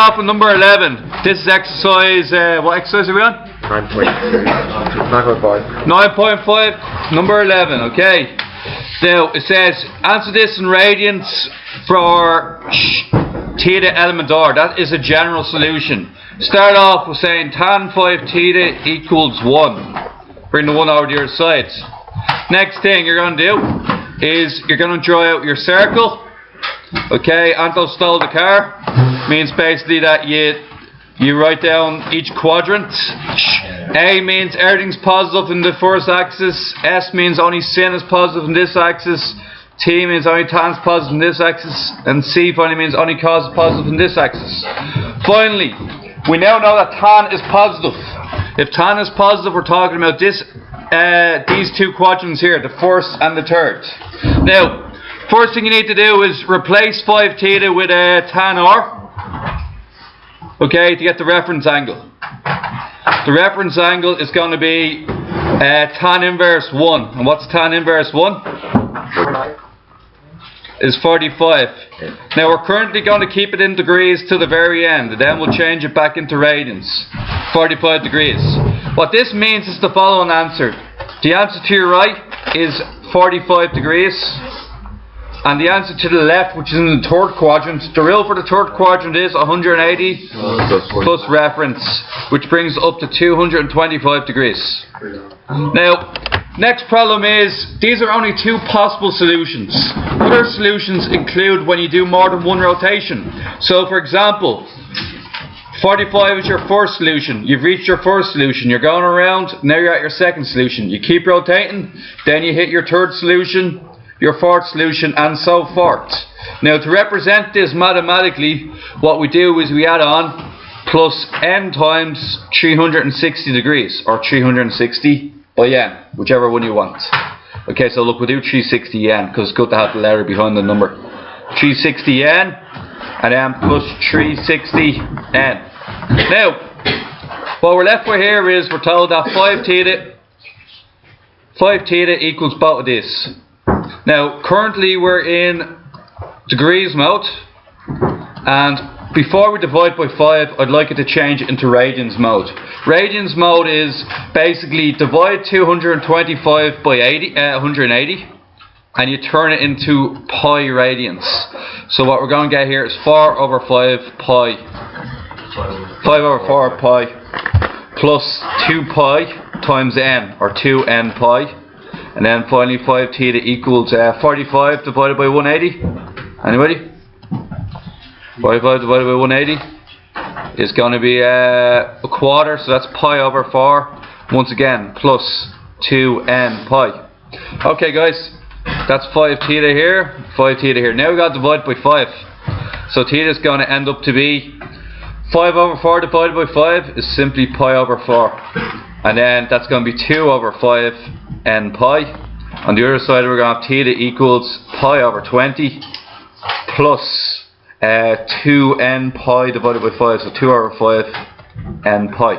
Off with number 11. This is exercise, what exercise are we on? 9.5. 9.5, number 11, okay. Now, it says, answer this in radians for theta element r. That is a general solution. Start off with saying tan 5 theta equals 1. Bring the 1 over to your side. Next thing you're going to do is you're going to draw out your circle. Okay, Anto stole the car. Means basically that you write down each quadrant. A means everything's positive in the first axis. S means only sin is positive in this axis. T means only tan's positive in this axis. And C finally means only cos is positive in this axis. Finally, we now know that tan is positive. If tan is positive, we're talking about this, these two quadrants here, the first and the third. Now, first thing you need to do is replace 5 theta with tan r. Okay, to get the reference angle. The reference angle is going to be tan inverse 1. And what's tan inverse 1? Is 45. Now we're currently going to keep it in degrees to the very end. And then we'll change it back into radians. 45 degrees. What this means is the following answer. The answer to your right is 45 degrees. And the answer to the left, which is in the third quadrant, the rule for the third quadrant is 180 plus reference, which brings up to 225 degrees. Now, next problem is, these are only two possible solutions. Other solutions include when you do more than one rotation. So, for example, 45 is your first solution. You've reached your first solution. You're going around, now you're at your second solution. You keep rotating, then you hit your third solution, your fourth solution, and so forth. Now, to represent this mathematically, what we do is we add on plus n times 360 degrees, or 360 by n, whichever one you want. Okay, so look, we'll do 360 n, because it's good to have the letter behind the number. 360 n, and then plus 360 n. Now, what we're left with here is we're told that 5 theta equals both of this. Now, currently we're in degrees mode, and before we divide by 5, I'd like it to change it into radians mode. Radians mode is basically divide 225 by 180, and you turn it into pi radians. So what we're going to get here is 4 over 5 pi. 5 over 4 pi plus 2 pi times n, or 2n pi. And then finally 5 theta equals 45 divided by 180. Anybody? 45 divided by 180 is going to be a quarter, so that's pi over 4. Once again, plus 2n pi. Okay guys, that's 5 theta here, 5 theta here. Now we've got to divide by 5. So theta is going to end up to be 5 over 4 divided by 5 is simply pi over 4. And then that's going to be 2 over 5 n pi. On the other side we're going to have theta equals pi over 20 plus 2n pi divided by 5, so 2 over 5 n pi.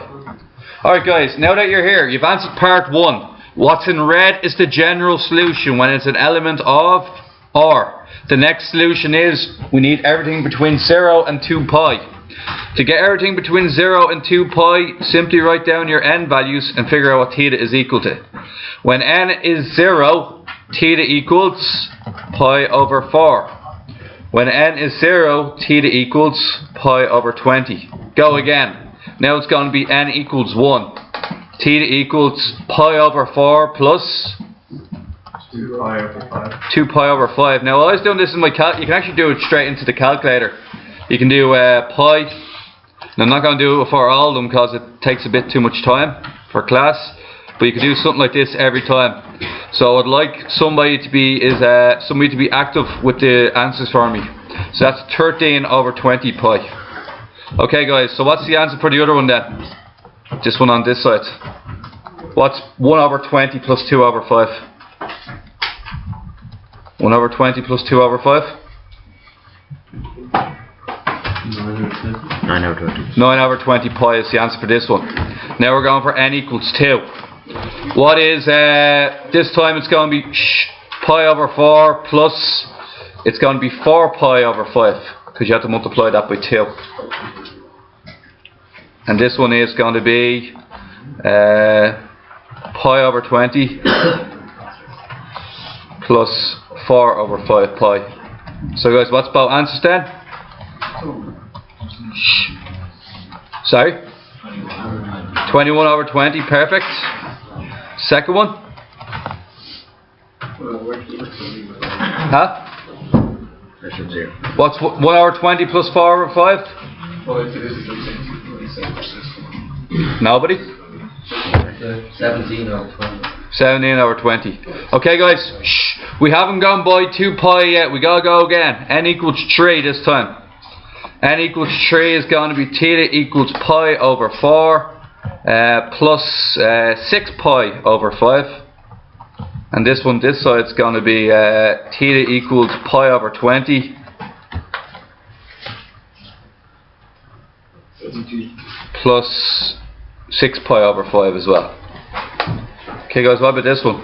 Alright guys, now that you're here, you've answered part 1. What's in red is the general solution when it's an element of r. The next solution is we need everything between 0 and 2 pi. To get everything between 0 and 2 pi, simply write down your n values and figure out what theta is equal to. When n is 0, theta equals pi over 4. When n is 0, theta equals pi over 20. Go again. Now it's going to be n equals 1. Theta equals pi over 4 plus 2 pi over 5. 2 pi over 5. Now while I was doing this in my you can actually do it straight into the calculator. You can do pi. Now, I'm not going to do it for all of them because it takes a bit too much time for class. But you can do something like this every time. So I'd like somebody to be active with the answers for me. So that's 13 over 20 pi. Okay guys, so what's the answer for the other one then? This one on this side. What's 1 over 20 plus 2 over 5? 1 over 20 plus 2 over 5? 9 over 20. 9 over 20 pi is the answer for this one. Now we're going for n equals 2. What is, this time it's going to be pi over 4 plus, it's going to be 4 pi over 5, because you have to multiply that by 2. And this one is going to be pi over 20 plus 4 over 5 pi. So guys, what's both answers then? Sorry? 21 over 20, perfect. Second one? Huh? What's 1 over 20 plus 4 over 5? Nobody? 17 over 20. 17 over 20. Okay guys, shh, we haven't gone by 2 pi yet, we gotta go again. N equals 3 this time. N equals 3 is going to be theta equals pi over 4 plus 6 pi over 5. And this one, this side is going to be theta equals pi over 20 plus 6 pi over 5 as well. Okay guys, what about this one?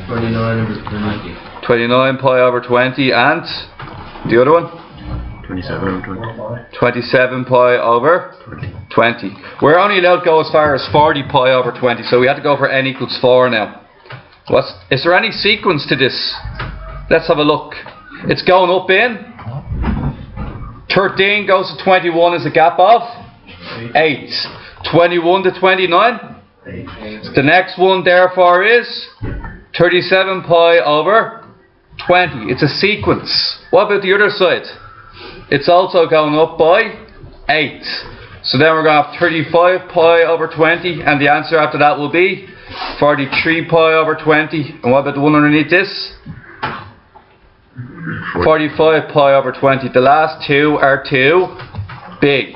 29 over 20. 29 pi over 20 and the other one? 27 over 20. 27 pi over 20. We're only allowed to go as far as 40 pi over 20, so we have to go for n equals 4 now. Is there any sequence to this? Let's have a look. It's going up in 13 goes to 21 is a gap of 8. 21 to 29. The next one therefore is 37 pi over 20. It's a sequence. What about the other side? It's also going up by 8. So then we're going to have 35 pi over 20, and the answer after that will be 43 pi over 20. And what about the one underneath this? 45 pi over 20. The last two are too big.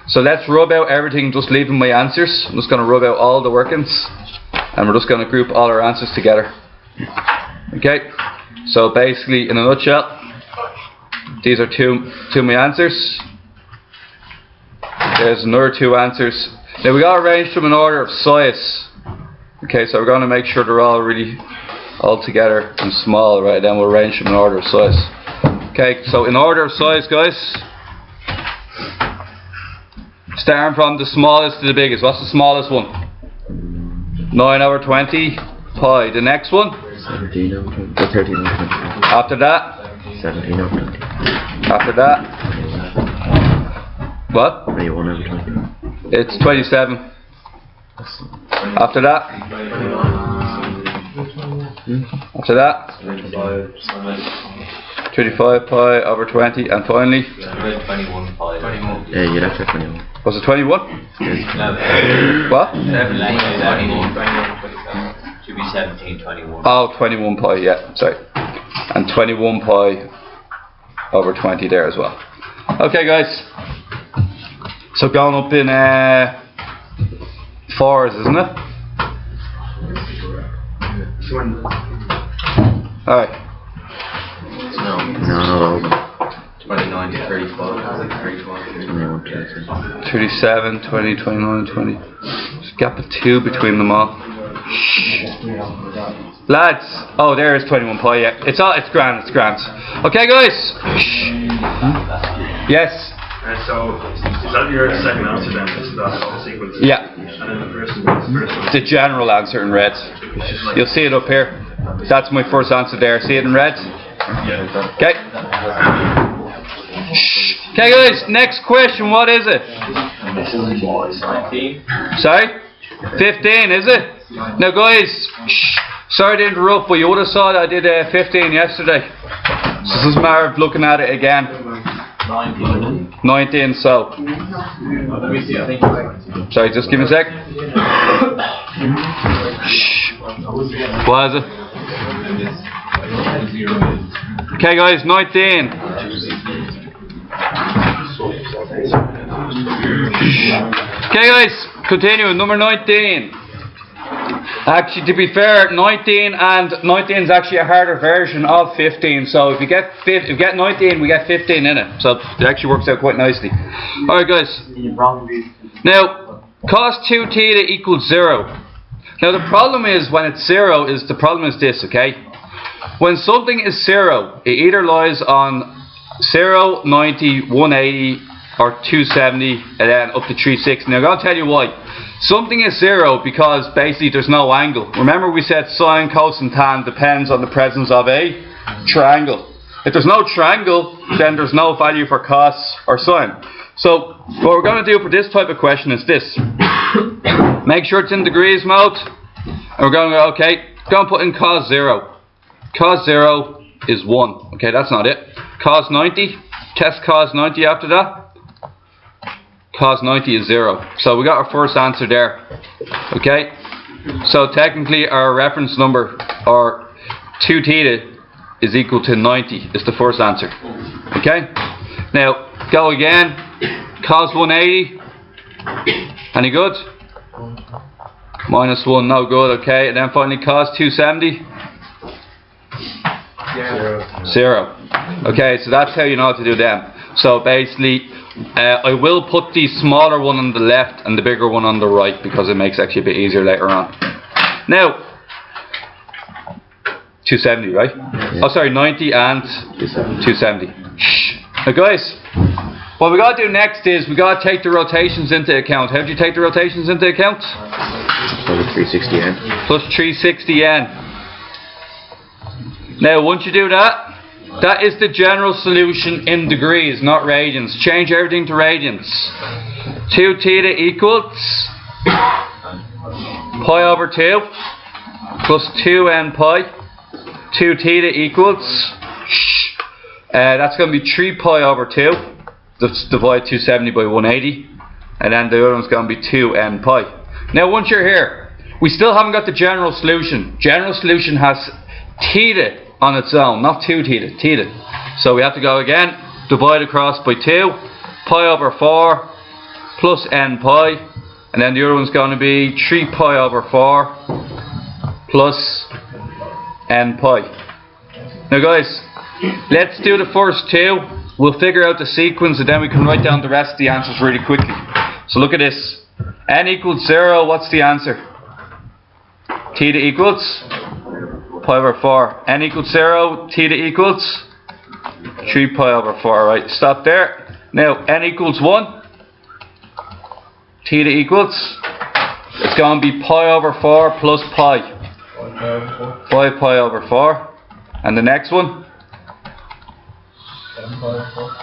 So let's rub out everything, just leaving my answers. I'm just going to rub out all the workings, and we're just going to group all our answers together. Okay, so basically in a nutshell, these are two of my answers. There's another 2 answers. Now we got to arrange them in order of size. Okay, so we're going to make sure they're all really all together and small, right? Then we'll arrange them in order of size. Okay, so in order of size, guys, starting from the smallest to the biggest. What's the smallest one? 9 over 20 pi. The next one? 17 over 20. 13 over 20. After that? 17 over 20. After that? What? 21 over 20. It's 27. After that? After that? 35 pi over 20. And finally? 21 pi. Yeah, you'd have to have 21. Was it 21? What? 21. Should be 17, 21. Oh, 21 pi, yeah, sorry. And 21 pi over 20 there as well. Okay guys, so going up in 4s, isn't it? Alright. No, not all of them. 29 to 35, 37, 20, 29, 20. There's a gap of 2 between them all. Lads, oh there is 21 pi, yeah. It's grand. Okay guys. Yes. So, is that your second answer then? Is that whole sequence? Yeah. And then the first one? The general answer in red. You'll see it up here. That's my first answer there. See it in red? Yeah. Okay. Okay guys, next question, what is it? 19. Sorry? 15, is it? Now guys, sorry to interrupt, but you would have saw that I did 15 yesterday. So this is a matter of looking at it again. 19, so. Let me see, I think. Sorry, just give me a sec. What is it? Okay guys, 19. Okay guys, continuing, number 19. Actually, to be fair, 19 is actually a harder version of 15. So if you get 19, we get 15 in it. So it actually works out quite nicely. Alright guys. Now, cos 2 theta equals 0. Now the problem is when it's 0 is the problem is this, okay? When something is 0, it either lies on 0, 90, 180, or 270, and then up to 360. Now I'm going to tell you why. Something is 0 because basically there's no angle. Remember we said sine, cosine, tan depends on the presence of a triangle. If there's no triangle, then there's no value for cos or sine. So what we're going to do for this type of question is this. Make sure it's in degrees mode. And we're going to go, okay, go and put in cos 0. Cos 0 is 1. Okay, that's not it. Cos 90. Test cos 90 after that. Cos 90 is 0. So we got our first answer there. Okay. So technically our reference number, or 2 theta, is equal to 90 is the first answer. Okay. Now go again. Cos 180. Any good? Minus 1, no good. Okay. And then finally cos 270. 0. Okay. So that's how you know how to do them. So basically, I will put the smaller one on the left and the bigger one on the right because it makes actually a bit easier later on. Now, 270, right? Yeah. Oh, sorry, 90 and 270. Now, guys, what we got to do next is we got to take the rotations into account. How do you take the rotations into account? Plus 360n. Plus 360n. Now, once you do that, that is the general solution in degrees, not radians. Change everything to radians. 2 theta equals pi over 2 plus 2n pi. 2 theta equals, that's going to be 3 pi over 2. Let's divide 270 by 180. And then the other one's going to be 2n pi. Now once you're here, we still haven't got the general solution. General solution has theta on its own, not 2 theta, theta. So we have to go again, divide across by 2, pi over 4 plus n pi, and then the other one's going to be 3 pi over 4 plus n pi. Now guys, let's do the first two. We'll figure out the sequence and then we can write down the rest of the answers really quickly. So look at this. N equals 0, what's the answer? Theta equals pi over 4. N equals 0, theta equals 3 pi over 4. Right, stop there. Now, n equals 1. Theta equals, it's going to be pi over 4 plus pi. 5 pi over 4. And the next one?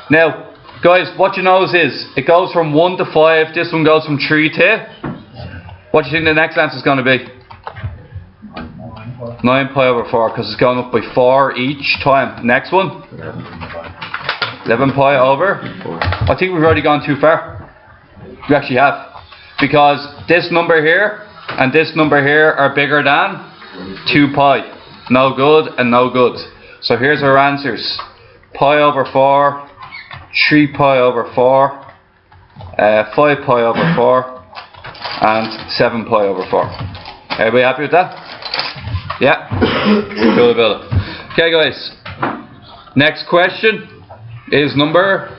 Now, guys, what you notice is, it goes from 1 to 5. This one goes from 3 to? What do you think the next answer is going to be? 9 pi over 4, because it's going up by 4 each time. Next one? 11 pi over? I think we've already gone too far. We actually have. Because this number here and this number here are bigger than 2 pi. No good and no good. So here's our answers. Pi over 4, 3 pi over 4, 5 pi over 4, and 7 pi over 4. Everybody happy with that? Yeah? Cool about it. Okay guys, next question is number?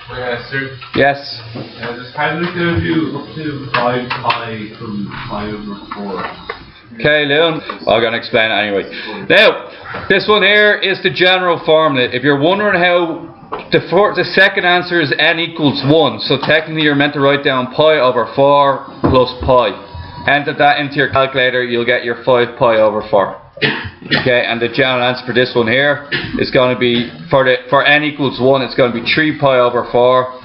Sir. Yes? Just how do we do up to 5 pi from pi over 4? Okay, Leon, I'm going to explain it anyway. Now, this one here is the general formula. If you're wondering how, the second answer is n equals 1. So technically you're meant to write down pi over 4 plus pi. Enter that into your calculator, you'll get your 5 pi over 4. Okay, and the general answer for this one here is going to be, for n equals 1, it's going to be 3 pi over 4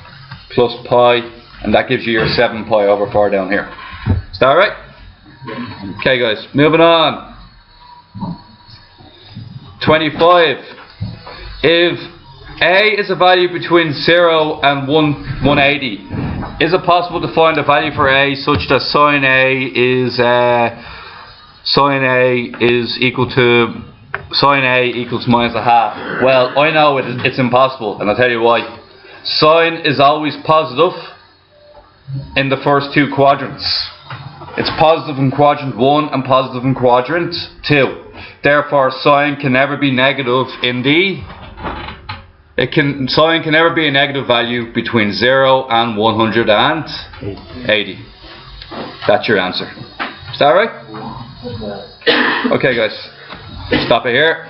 plus pi, and that gives you your 7 pi over 4 down here. Is that right? Okay guys, moving on. 25. If a is a value between 0 and 180, is it possible to find a value for a such that sine a equals minus a half? Well, I know it's impossible, and I'll tell you why. Sine is always positive in the first two quadrants. It's positive in quadrant 1 and positive in quadrant 2. Therefore, sine can never be negative in the... Sine can never be a negative value between 0 and 180. That's your answer. Is that right? Okay guys, stop it here.